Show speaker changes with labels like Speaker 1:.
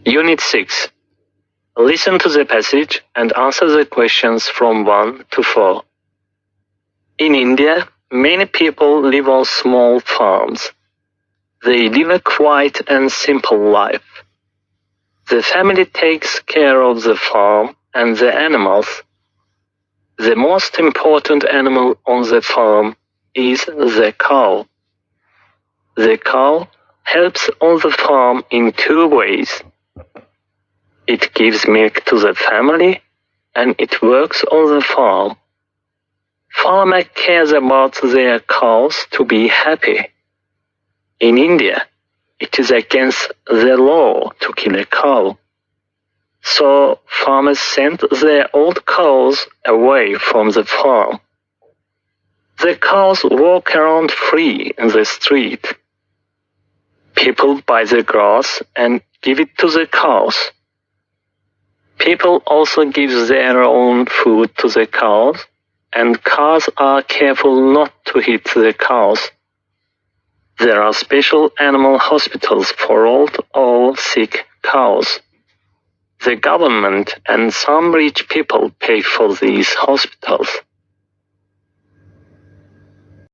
Speaker 1: Unit 6. Listen to the passage and answer the questions from 1 to 4. In India, many people live on small farms. They live a quiet and simple life. The family takes care of the farm and the animals. The most important animal on the farm is the cow. The cow helps on the farm in 2 ways. It gives milk to the family and it works on the farm. Farmer cares about their cows to be happy. In India, it is against the law to kill a cow. So farmers send their old cows away from the farm. The cows walk around free in the street. People buy the grass and give it to the cows. People also give their own food to the cows, and cows are careful not to hit the cows. There are special animal hospitals for old or sick cows. The government and some rich people pay for these hospitals.